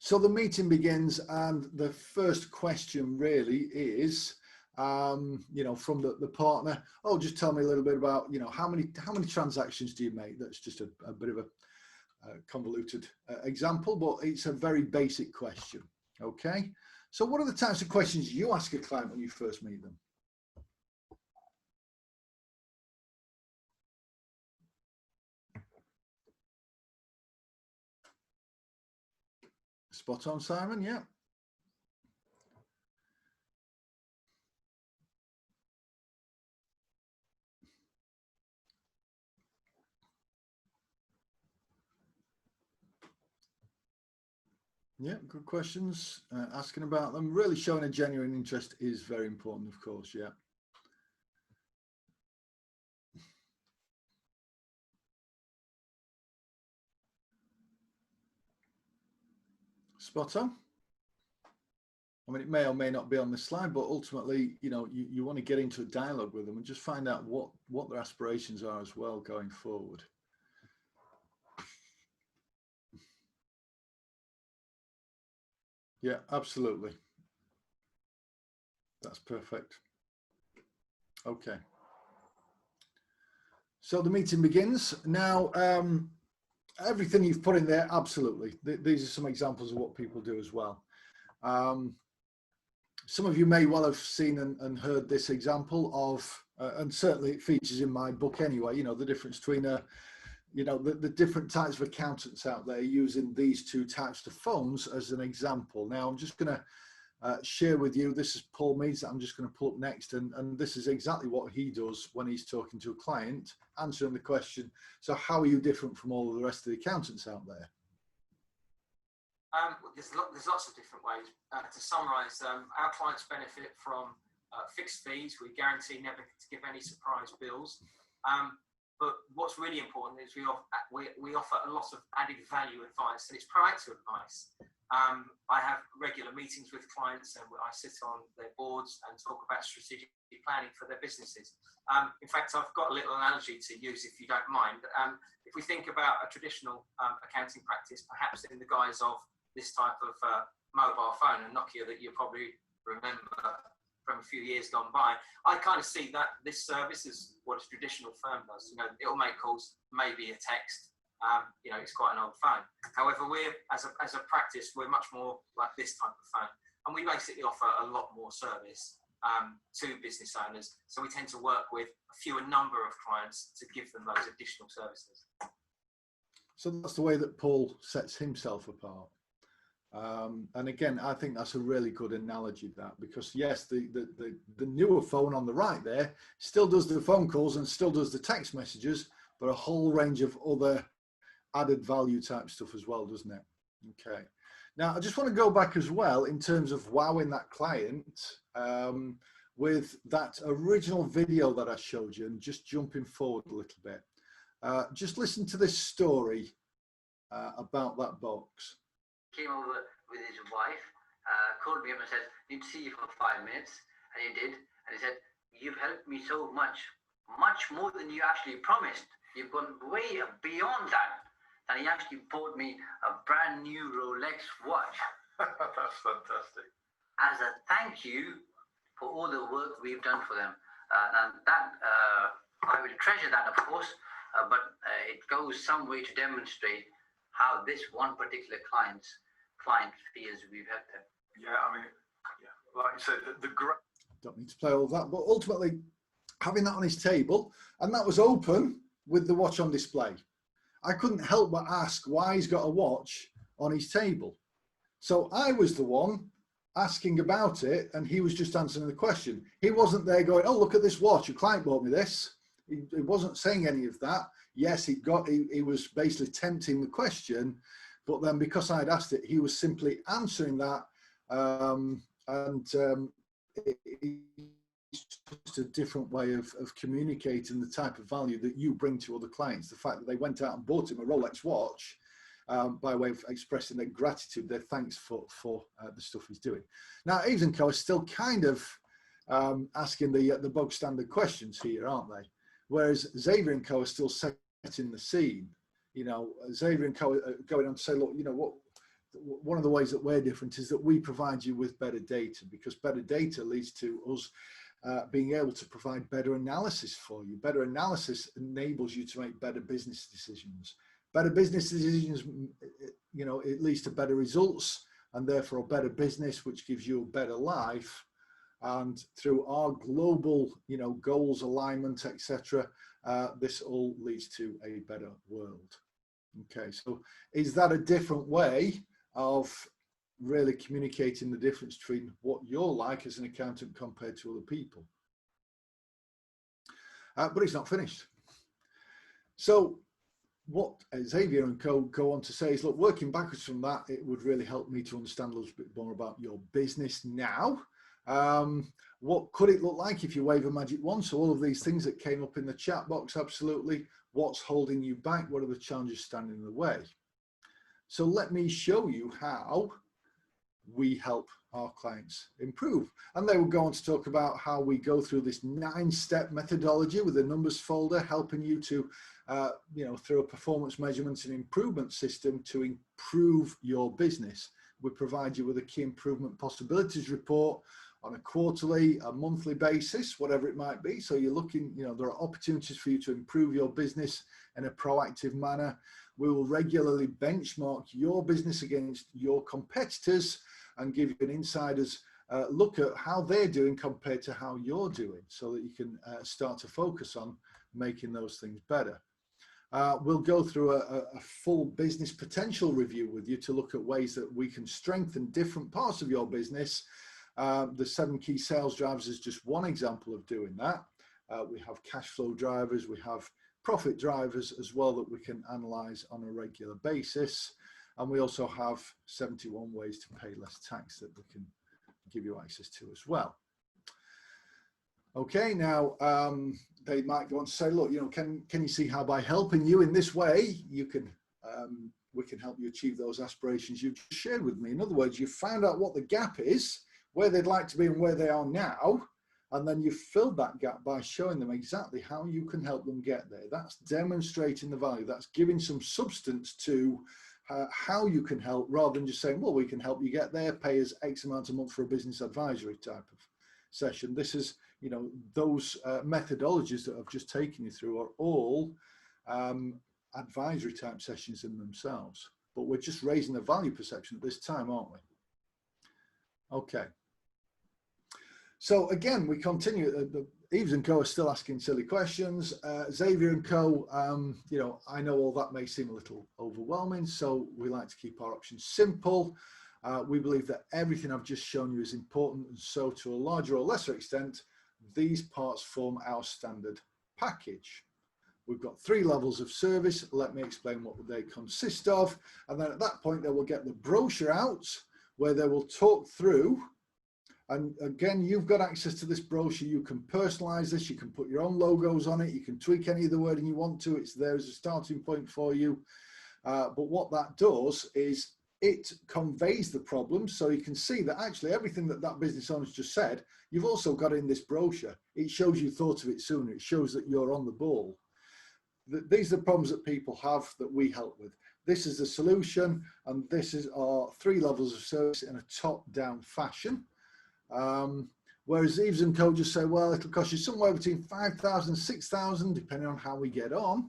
So the meeting begins, and the first question really is, you know, from the partner. Oh, just tell me a little bit about, you know, how many transactions do you make? That's just a bit of a convoluted example, but it's a very basic question. Okay. So what are the types of questions you ask a client when you first meet them? Spot on, Simon. Yeah. Yeah, good questions. Asking about them, really showing a genuine interest is very important, of course. Yeah. Spot on. I mean, it may or may not be on the slide, but ultimately, you know, you want to get into a dialogue with them and just find out what their aspirations are as well going forward. Yeah, absolutely. That's perfect. Okay. So the meeting begins now. Everything you've put in there, absolutely. These are some examples of what people do as well. Some of you may well have seen and heard this example of, and certainly it features in my book anyway, you know, the difference between the different types of accountants out there using these two types of phones as an example. Now I'm just going to share with you, this is Paul Meads that I'm just going to pull up next, and this is exactly what he does when he's talking to a client, answering the question, so how are you different from all of the rest of the accountants out there? There's lots of different ways. To summarise, our clients benefit from fixed fees. We guarantee never to give any surprise bills. But what's really important is we offer a lot of added value advice, and it's proactive advice. I have regular meetings with clients, and I sit on their boards and talk about strategic planning for their businesses. In fact, I've got a little analogy to use, if you don't mind. If we think about a traditional accounting practice, perhaps in the guise of this type of mobile phone, a Nokia that you probably remember from a few years gone by, I kind of see that this service is what a traditional firm does. You know, it'll make calls, maybe a text. You know, it's quite an old phone. However, we're as a practice, we're much more like this type of phone, and we basically offer a lot more service to business owners. So we tend to work with a fewer number of clients to give them those additional services. So that's the way that Paul sets himself apart. And again, I think that's a really good analogy, that, because yes, the newer phone on the right there still does the phone calls and still does the text messages, but a whole range of other added value type stuff as well, doesn't it? Okay. Now, I just want to go back as well in terms of wowing that client with that original video that I showed you, and just jumping forward a little bit. Just listen to this story about that box. Came over with his wife, called me up and said, "Need to see you for 5 minutes," and he did. And he said, "You've helped me so much, much more than you actually promised. You've gone way beyond that." And he actually bought me a brand new Rolex watch. That's fantastic. As a thank you for all the work we've done for them. And that, I will treasure that, of course, but it goes some way to demonstrate how this one particular client feels we've helped them. Yeah, I mean, yeah, like you said, Don't need to play all of that, but ultimately having that on his table, and that was open with the watch on display. I couldn't help but ask why he's got a watch on his table. So I was the one asking about it, and he was just answering the question. He wasn't there going, "Oh, look at this watch, your client bought me this." He wasn't saying any of that. Yes, he was basically tempting the question, but then because I'd asked it, he was simply answering that, it's just a different way of communicating the type of value that you bring to other clients. The fact that they went out and bought him a Rolex watch by way of expressing their gratitude, their thanks for the stuff he's doing. Now, Eves & Co are still kind of asking the bog standard questions here, aren't they? Whereas Xavier & Co are still setting the scene. You know, Xavier & Co are going on to say, look, you know what, one of the ways that we're different is that we provide you with better data, because better data leads to us being able to provide better analysis for you. Better analysis enables you to make better business decisions. Better business decisions, you know, it leads to better results, and therefore a better business, which gives you a better life. And through our global, you know, goals, alignment, etc., this all leads to a better world. Okay, so is that a different way of really communicating the difference between what you're like as an accountant compared to other people? But it's not finished. So what Xavier & Co go on to say is, look, working backwards from that, it would really help me to understand a little bit more about your business now. What could it look like if you wave a magic wand? So all of these things that came up in the chat box, absolutely. What's holding you back? What are the challenges standing in the way? So let me show you how we help our clients improve. And they will go on to talk about how we go through this 9-step methodology with a numbers folder, helping you to, you know, through a performance measurement and improvement system to improve your business. We provide you with a key improvement possibilities report on a quarterly, a monthly basis, whatever it might be. So you're looking, you know, there are opportunities for you to improve your business in a proactive manner. We will regularly benchmark your business against your competitors and give you an insider's look at how they're doing compared to how you're doing, so that you can start to focus on making those things better. We'll go through a full business potential review with you to look at ways that we can strengthen different parts of your business. The 7 key sales drivers is just one example of doing that. We have cash flow drivers, we have profit drivers as well that we can analyze on a regular basis. And we also have 71 ways to pay less tax that we can give you access to as well. Okay, now they might go on to say, look, you know, can you see how by helping you in this way, you can we can help you achieve those aspirations you've just shared with me. In other words, you've found out what the gap is, where they'd like to be and where they are now, and then you've filled that gap by showing them exactly how you can help them get there. That's demonstrating the value. That's giving some substance to how you can help, rather than just saying, well, we can help you get there, pay us X amount a month for a business advisory type of session. This is, you know, those methodologies that I've just taken you through are all advisory type sessions in themselves, but we're just raising the value perception at this time, aren't we? Okay. So again, we continue. Eves and Co are still asking silly questions. Xavier and Co, you know, I know all that may seem a little overwhelming, so we like to keep our options simple. We believe that everything I've just shown you is important, and so to a larger or lesser extent, these parts form our standard package. We've got 3 levels of service. Let me explain what they consist of. And then at that point, they will get the brochure out where they will talk through. And again, you've got access to this brochure. You can personalize this. You can put your own logos on it. You can tweak any of the wording you want to. It's there as a starting point for you. But what that does is it conveys the problem. So you can see that actually everything that that business owner's just said, you've also got in this brochure. It shows you thought of it sooner. It shows that you're on the ball. These are the problems that people have that we help with. This is the solution, and this is our 3 levels of service in a top-down fashion. Whereas Eves and Co just say, well, it'll cost you somewhere between 5,000 and 6,000, depending on how we get on.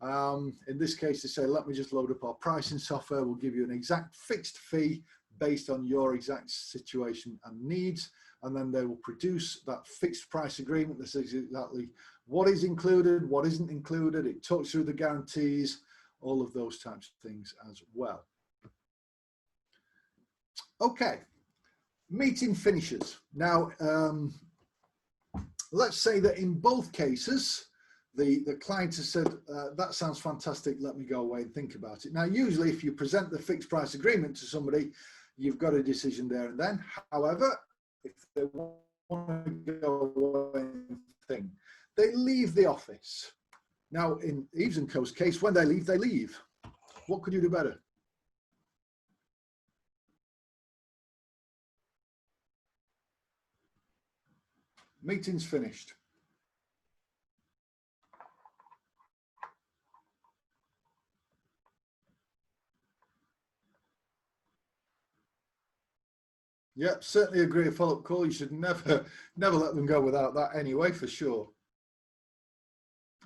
In this case, they say, let me just load up our pricing software. We'll give you an exact fixed fee based on your exact situation and needs. And then they will produce that fixed price agreement that says exactly what is included, what isn't included. It talks through the guarantees, all of those types of things as well. Okay, meeting finishes. Now, let's say that in both cases, the client has said, that sounds fantastic, let me go away and think about it. Now, usually if you present the fixed price agreement to somebody, you've got a decision there and then. However, if they want to go away and think, they leave the office. Now, in Eves and Co's case, when they leave, they leave. What could you do better? Meeting's finished. Yeah, certainly agree. A follow-up call, you should never let them go without that anyway, for sure.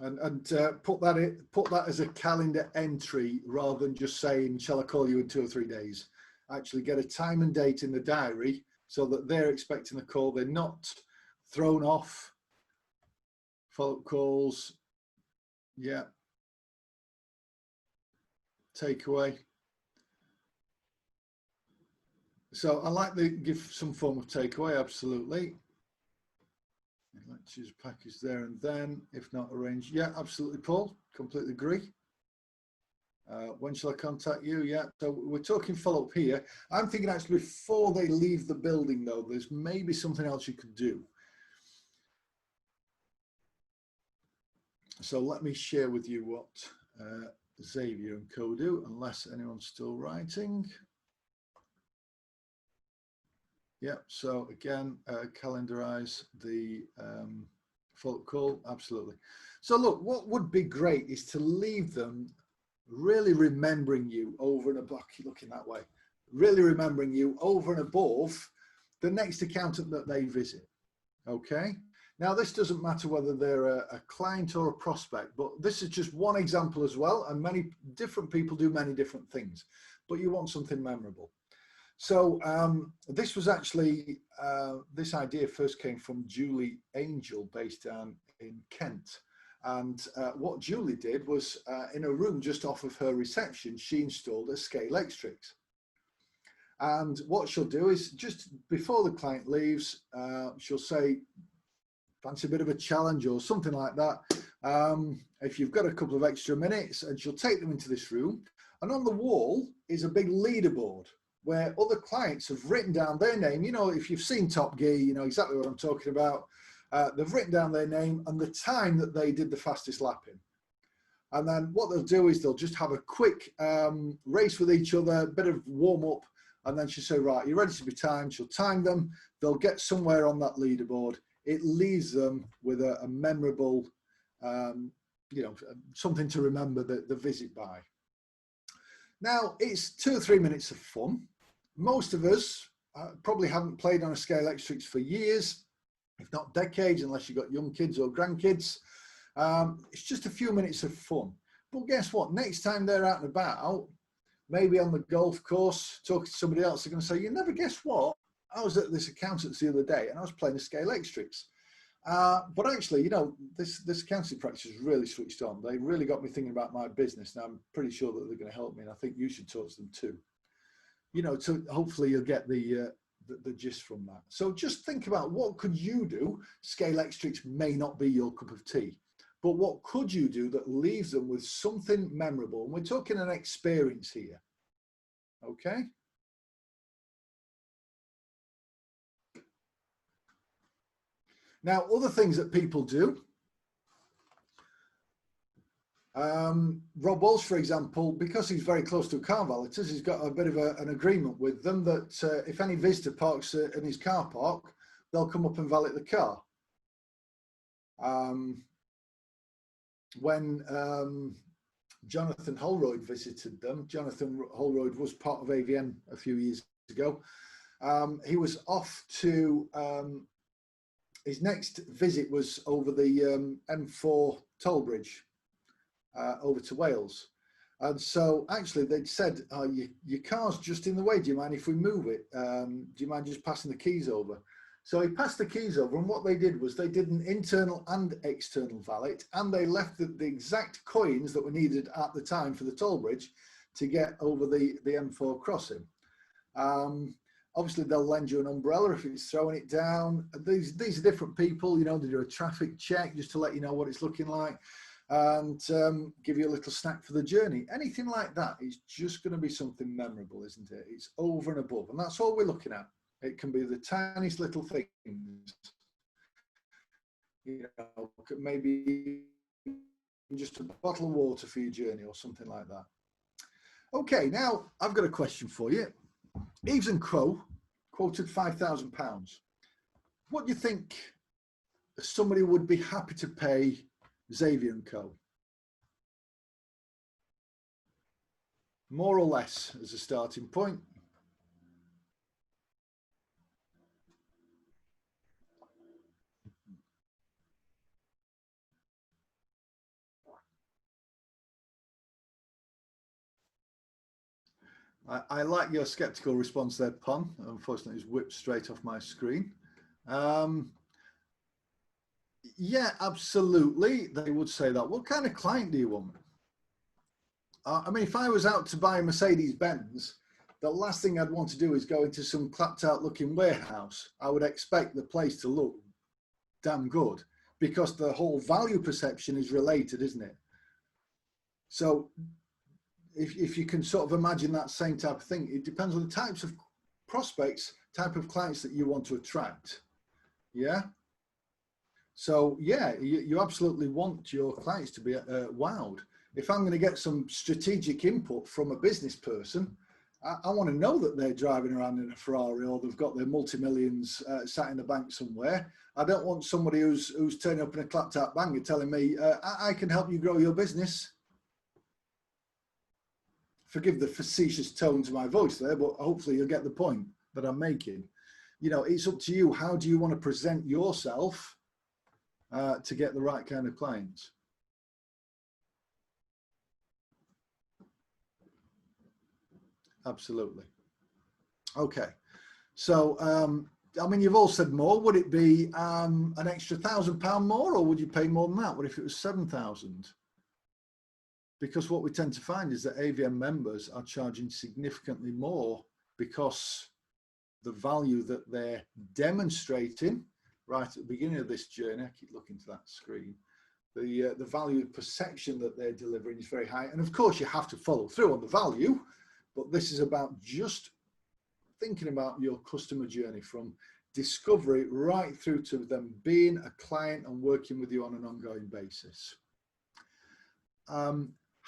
And put that as a calendar entry rather than just saying, shall I call you in 2 or 3 days? Actually get a time and date in the diary so that they're expecting a call. They're not thrown off. Follow-up calls. Yeah. Takeaway. So I like to give some form of takeaway, absolutely. I'd like to choose a package there and then, if not arrange. Yeah, absolutely, Paul. Completely agree. When shall I contact you? Yeah, so we're talking follow-up here. I'm thinking actually before they leave the building, though, there's maybe something else you could do. So let me share with you what Xavier and Co do, unless anyone's still writing. Yeah, so again, calendarize the follow-up call, absolutely. So look, what would be great is to leave them really remembering you over and above, looking that way, really remembering you over and above the next accountant that they visit. Okay. Now, this doesn't matter whether they're a client or a prospect, but this is just one example as well. And many different people do many different things, but you want something memorable. So this was actually, this idea first came from Julie Angel, based down in Kent. And what Julie did was in a room just off of her reception, she installed a scale Xtrix. And what she'll do is just before the client leaves, she'll say, fancy a bit of a challenge or something like that. If you've got a couple of extra minutes, and she'll take them into this room. And on the wall is a big leaderboard where other clients have written down their name. You know, if you've seen Top Gear, you know exactly what I'm talking about. They've written down their name and the time that they did the fastest lap in. And then what they'll do is they'll just have a quick race with each other, a bit of warm up. And then she'll say, right, you're ready to be timed. She'll time them. They'll get somewhere on that leaderboard. It leaves them with a memorable, you know, something to remember the visit by. Now, it's 2 or 3 minutes of fun. Most of us probably haven't played on a scale Xtrix for years, if not decades, unless you've got young kids or grandkids. It's just a few minutes of fun. But guess what? Next time they're out and about, maybe on the golf course, talking to somebody else, they're going to say, you never guess what? I was at this accountant's the other day and I was playing a scale Xtrix. But actually, you know, this accountancy practice is really switched on. They really got me thinking about my business. Now, I'm pretty sure that they're going to help me, and I think you should talk to them too. You know, so hopefully you'll get the gist from that. So just think about what could you do. Scale Xtrix may not be your cup of tea, but what could you do that leaves them with something memorable? And we're talking an experience here. Okay. Now, other things that people do. Rob Walsh, for example, because he's very close to car valeters, he's got a bit of an agreement with them that if any visitor parks in his car park, they'll come up and valet the car. When Jonathan Holroyd visited them, Jonathan Holroyd was part of AVN a few years ago. He was off to, his next visit was over the M4 toll bridge over to Wales. And so actually they'd said, oh, your car's just in the way, do you mind if we move it? Do you mind just passing the keys over? So he passed the keys over, and what they did was they did an internal and external valet, and they left the exact coins that were needed at the time for the toll bridge to get over the M4 crossing. Obviously, they'll lend you an umbrella if it's throwing it down. These are different people, you know, they do a traffic check just to let you know what it's looking like, and give you a little snack for the journey. Anything like that is just going to be something memorable, isn't it? It's over and above, and that's all we're looking at. It can be the tiniest little things, you know, maybe just a bottle of water for your journey or something like that. Okay, now I've got a question for you. Eves & Co. quoted £5,000. What do you think somebody would be happy to pay Xavier & Co? More or less as a starting point? I like your skeptical response there, Pon. Unfortunately, it's whipped straight off my screen. Yeah, absolutely. They would say that. What kind of client do you want? I mean, if I was out to buy a Mercedes-Benz, the last thing I'd want to do is go into some clapped out looking warehouse. I would expect the place to look damn good because the whole value perception is related, isn't it? So if you can sort of imagine that same type of thing, it depends on the types of prospects, type of clients that you want to attract. Yeah. So yeah, you absolutely want your clients to be wowed. If I'm going to get some strategic input from a business person, I want to know that they're driving around in a Ferrari or they've got their multi-millions sat in the bank somewhere. I don't want somebody who's turning up in a clapped out banger telling me, I can help you grow your business. forgive the facetious tone to my voice there, but hopefully you'll get the point that I'm making. You know, it's up to you. How do you want to present yourself to get the right kind of clients? Absolutely. Okay. So, I mean, you've all said more. Would it be an extra £1,000 more, or would you pay more than that? What if it was 7,000? Because what we tend to find is that AVN members are charging significantly more because the value that they're demonstrating right at the beginning of this journey, I keep looking to that screen, the value perception that they're delivering is very high. And of course you have to follow through on the value, but this is about just thinking about your customer journey from discovery right through to them being a client and working with you on an ongoing basis.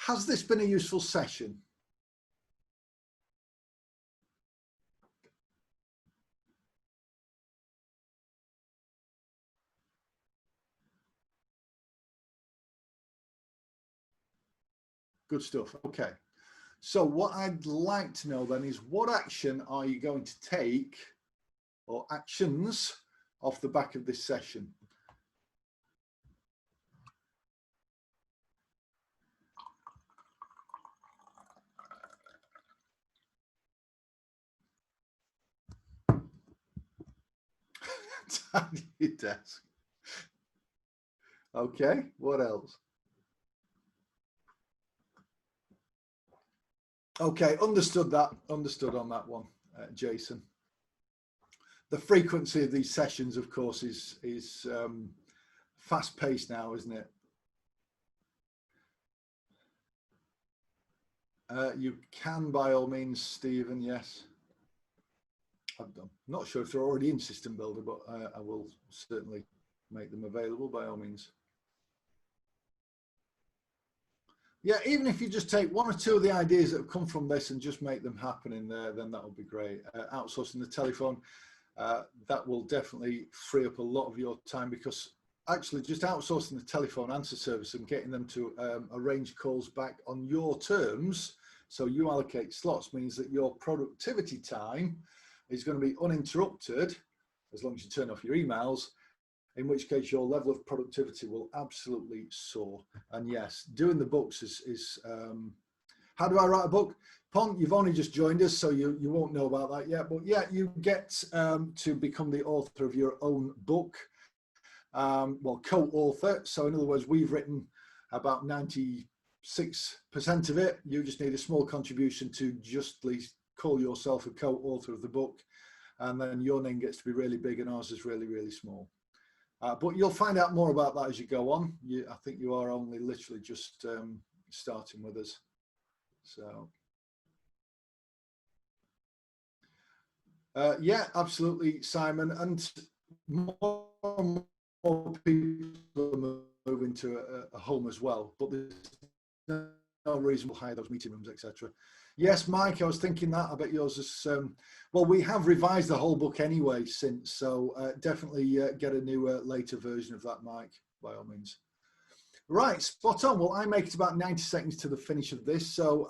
Has this been a useful session? Good stuff. Okay. So what I'd like to know then is, what action are you going to take, or actions, off the back of this session? Tidy your desk. Okay, what else? Okay, understood that. Understood on that one, Jason. The frequency of these sessions, of course, is fast-paced now, isn't it? You can, by all means, Stephen. Yes, I'm not sure if they're already in System Builder, but I will certainly make them available by all means. Yeah, even if you just take one or two of the ideas that have come from this and just make them happen in there, then that would be great. Outsourcing the telephone, that will definitely free up a lot of your time, because actually just outsourcing the telephone answer service and getting them to arrange calls back on your terms, so you allocate slots, means that your productivity time is going to be uninterrupted as long as you turn off your emails, in which case your level of productivity will absolutely soar. And yes, doing the books is how do I write a book? Pon, you've only just joined us, so you won't know about that yet. But yeah, you get to become the author of your own book. Well, co-author. So in other words, we've written about 96% of it. You just need a small contribution to justly call yourself a co-author of the book. And then your name gets to be really big and ours is really, really small. But you'll find out more about that as you go on. I think you are only literally just starting with us. So, yeah, absolutely, Simon. And more and more people are moving to a home as well. But there's no reason we'll hire those meeting rooms, etc. Yes, Mike, I was thinking that. I bet yours is, well, we have revised the whole book anyway since, so definitely get a new later version of that, Mike, by all means. Right, spot on. Well, I make it about 90 seconds to the finish of this, so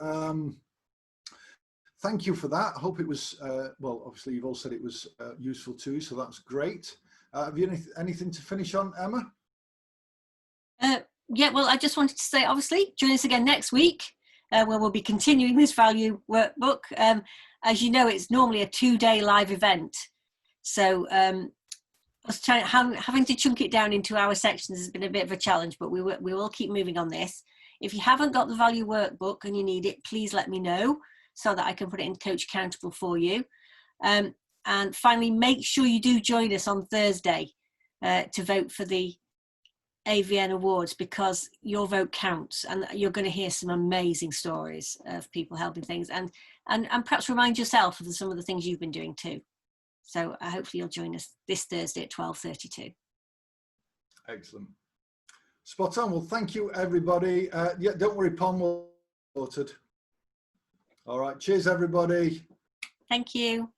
thank you for that. I hope it was, well, obviously you've all said it was useful too, so that's great. Have you anything to finish on, Emma? Yeah, well, I just wanted to say, obviously, join us again next week, where we'll be continuing this value workbook. As you know, it's normally a 2-day live event. So having to chunk it down into our sections has been a bit of a challenge, but we will keep moving on this. If you haven't got the value workbook and you need it, please let me know so that I can put it in Coach Accountable for you. And finally, make sure you do join us on Thursday to vote for the AVN Awards, because your vote counts, and you're going to hear some amazing stories of people helping things, and perhaps remind yourself of some of the things you've been doing too. So hopefully you'll join us this Thursday at 12:32. Excellent. Spot on. Well, thank you, everybody. Yeah, don't worry, Pon will be sorted. All right. Cheers, everybody. Thank you.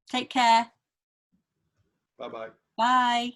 Take care. Bye-bye. Bye.